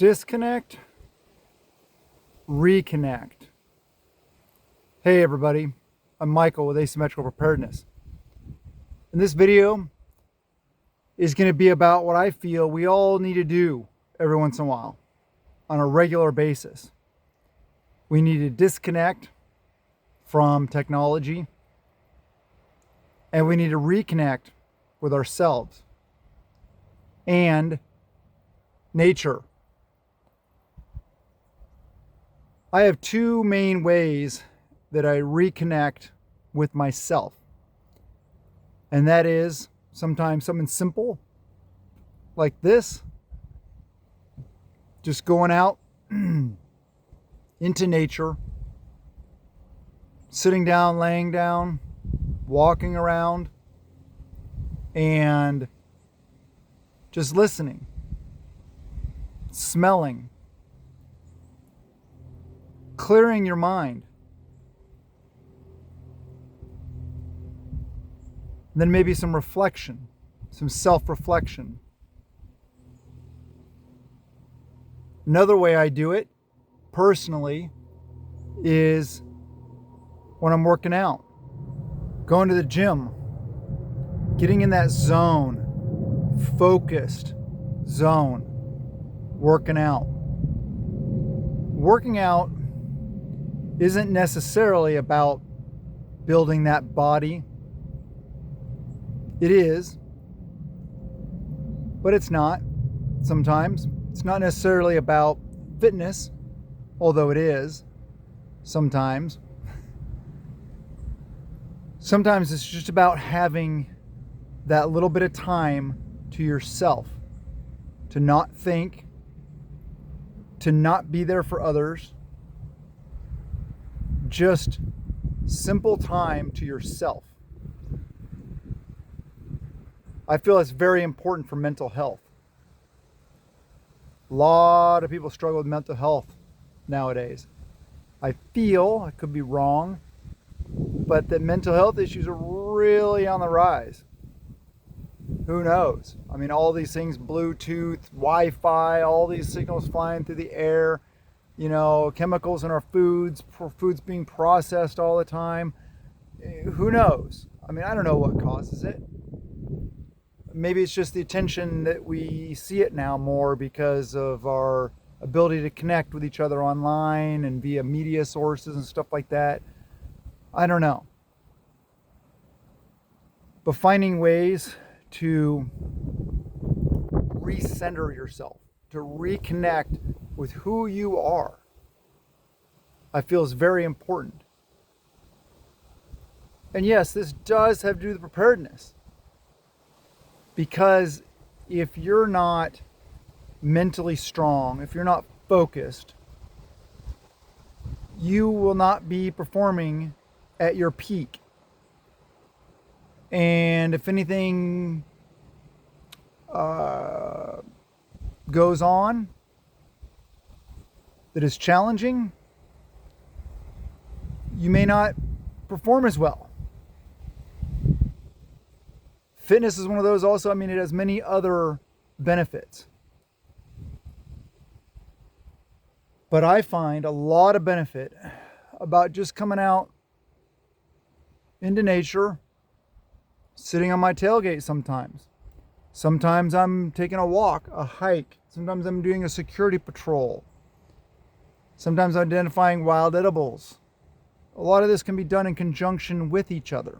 Disconnect, reconnect. Hey everybody, I'm Michael with Jase Medical Preparedness. And this video is going to be about what I feel we all need to do every once in a while on a regular basis. We need to disconnect from technology and we need to reconnect with ourselves and nature. I have two main ways that I reconnect with myself. And that is sometimes something simple like this, just going out into nature, sitting down, laying down, walking around, and just listening, smelling, clearing your mind. And then maybe some reflection, some self-reflection. Another way I do it, personally, is when I'm working out. Going to the gym. Getting in that zone. Focused zone. Working out. Working out isn't necessarily about building that body. It is, but it's not sometimes. It's not necessarily about fitness, although it is sometimes. Sometimes it's just about having that little bit of time to yourself, to not think, to not be there for others. Just simple time to yourself. I feel it's very important for mental health. A lot of people struggle with mental health nowadays. I feel, I could be wrong, but that mental health issues are really on the rise. Who knows? I mean, all these things, Bluetooth, Wi-Fi, all these signals flying through the air, chemicals in our foods being processed all the time. Who knows? I mean, I don't know what causes it. Maybe it's just the attention that we see it now more because of our ability to connect with each other online and via media sources and stuff like that. I don't know. But finding ways to recenter yourself, to reconnect with who you are, I feel is very important. And yes, this does have to do with preparedness. Because if you're not mentally strong, if you're not focused, you will not be performing at your peak. And if anything goes on that is challenging, you may not perform as well. Fitness is one of those also. I mean, it has many other benefits. But I find a lot of benefit about just coming out into nature, sitting on my tailgate sometimes. Sometimes I'm taking a walk, a hike. Sometimes I'm doing a security patrol. Sometimes I'm identifying wild edibles. A lot of this can be done in conjunction with each other.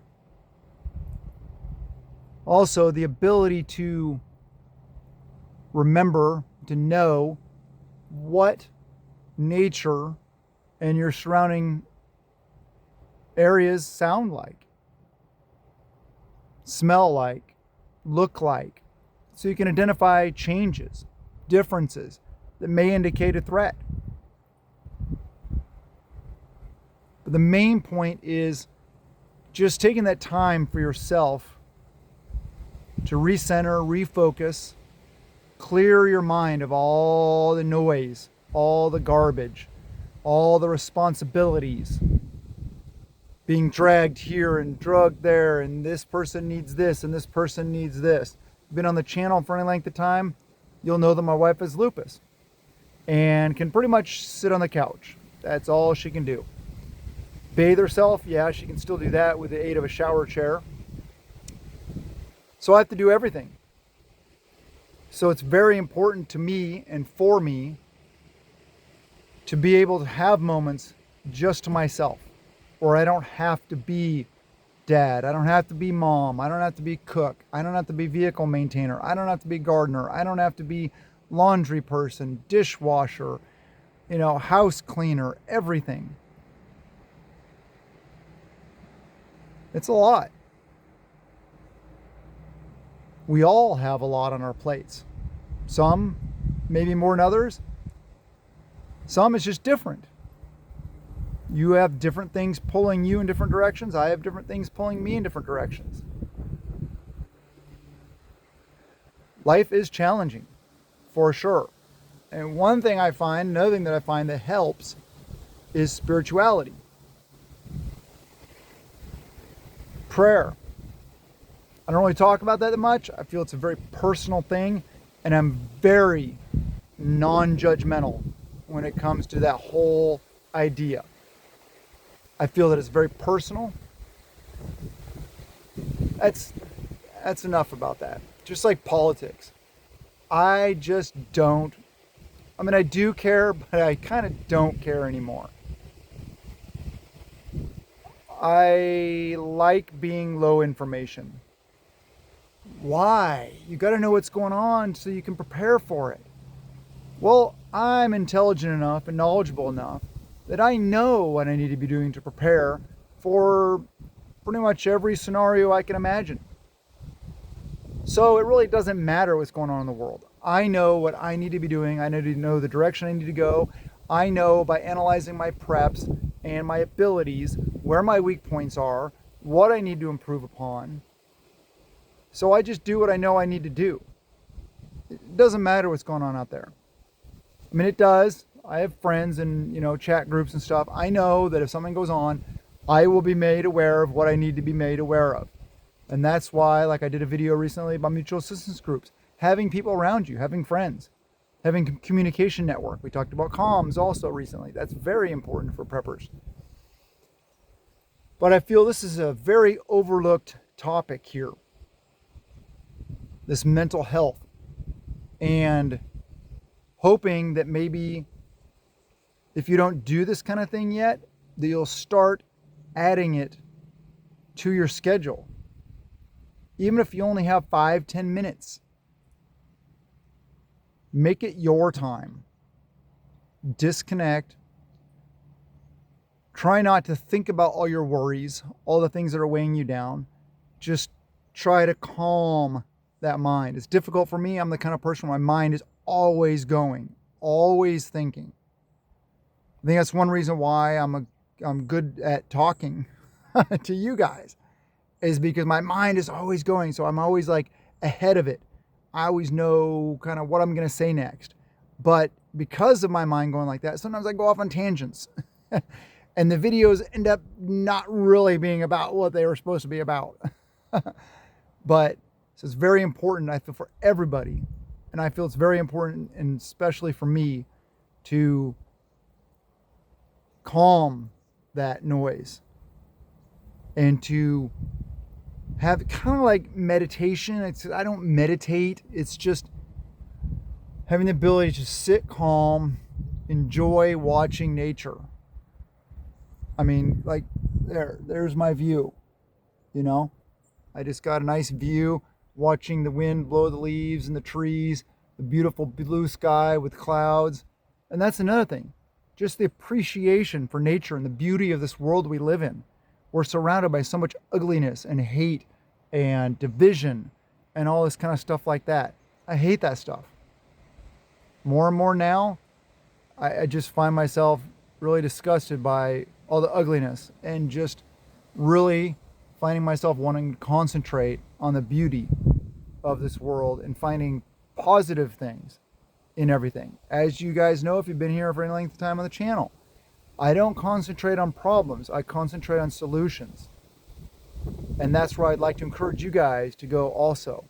Also, the ability to remember, to know what nature and your surrounding areas sound like, smell like, look like, so you can identify changes, differences that may indicate a threat. But the main point is just taking that time for yourself to recenter, refocus, clear your mind of all the noise, all the garbage, all the responsibilities, being dragged here and drugged there, and this person needs this and this person needs this. Been on the channel for any length of time, you'll know that my wife has lupus. and can pretty much sit on the couch. That's all she can do. Bathe herself, yeah, she can still do that with the aid of a shower chair. So I have to do everything. So it's very important to me and for me to be able to have moments just to myself, where I don't have to be dad, I don't have to be mom, I don't have to be cook, I don't have to be vehicle maintainer, I don't have to be gardener, I don't have to be laundry person, dishwasher, house cleaner, everything. It's a lot. We all have a lot on our plates. Some maybe more than others. Some is just different. You have different things pulling you in different directions. I have different things pulling me in different directions. Life is challenging, for sure. And another thing that I find that helps is spirituality. Prayer. I don't really talk about that much. I feel it's a very personal thing, and I'm very non-judgmental when it comes to that whole idea. I feel that it's very personal. That's enough about that. Just like politics. I do care, but I kind of don't care anymore. I like being low information. Why? You got to know what's going on so you can prepare for it. Well, I'm intelligent enough and knowledgeable enough that I know what I need to be doing to prepare for pretty much every scenario I can imagine. So it really doesn't matter what's going on in the world. I know what I need to be doing. I need to know the direction I need to go. I know by analyzing my preps and my abilities where my weak points are, what I need to improve upon. So I just do what I know I need to do. It doesn't matter what's going on out there. I mean, it does. I have friends and, chat groups and stuff. I know that if something goes on, I will be made aware of what I need to be made aware of. And that's why, like I did a video recently about mutual assistance groups, having people around you, having friends, having a communication network. We talked about comms also recently. That's very important for preppers. But I feel this is a very overlooked topic here. This mental health, and hoping that maybe if you don't do this kind of thing yet, that you'll start adding it to your schedule. Even if you only have 5-10 minutes, make it your time. Disconnect. Try not to think about all your worries, all the things that are weighing you down. Just try to calm that mind. It's difficult for me. I'm the kind of person where my mind is always going, always thinking. I think that's one reason why I'm good at talking to you guys, is because my mind is always going. So I'm always like ahead of it. I always know kind of what I'm going to say next. But because of my mind going like that, sometimes I go off on tangents. And the videos end up not really being about what they were supposed to be about. But so it's very important, I feel, for everybody. And I feel it's very important, and especially for me, to calm that noise and to have kind of like meditation. I don't meditate. It's just having the ability to sit calm, enjoy watching nature. I mean, like there's my view, I just got a nice view watching the wind blow the leaves and the trees, the beautiful blue sky with clouds. And that's another thing, just the appreciation for nature and the beauty of this world we live in. We're surrounded by so much ugliness and hate and division and all this kind of stuff like that. I hate that stuff. More and more now, I just find myself really disgusted by all the ugliness, and just really finding myself wanting to concentrate on the beauty of this world and finding positive things in everything. As you guys know, if you've been here for any length of time on the channel, I don't concentrate on problems. I concentrate on solutions. And that's where I'd like to encourage you guys to go also.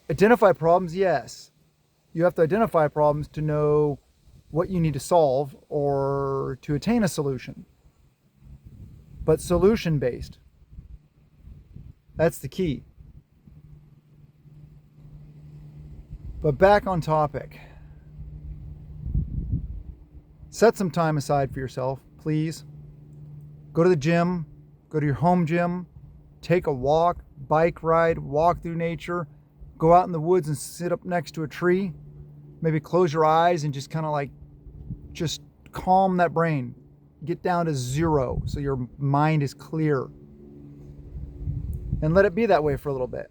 Identify problems, yes. You have to identify problems to know what you need to solve or to attain a solution, but solution-based. That's the key. But back on topic. Set some time aside for yourself, please. Go to the gym, go to your home gym, take a walk, bike ride, walk through nature, go out in the woods and sit up next to a tree. Maybe close your eyes and just kind of like, just calm that brain. Get down to zero so your mind is clear. And let it be that way for a little bit.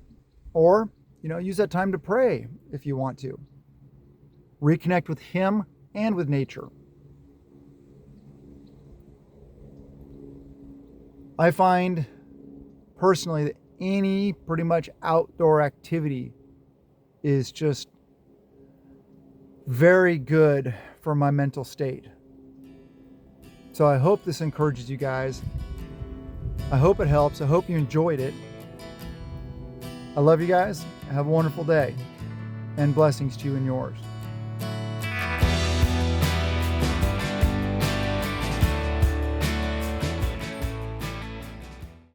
Or, use that time to pray if you want to. Reconnect with Him and with nature. I find personally that any pretty much outdoor activity is just very good for my mental state. So I hope this encourages you guys. I hope it helps. I hope you enjoyed it. I love you guys. Have a wonderful day, and blessings to you and yours.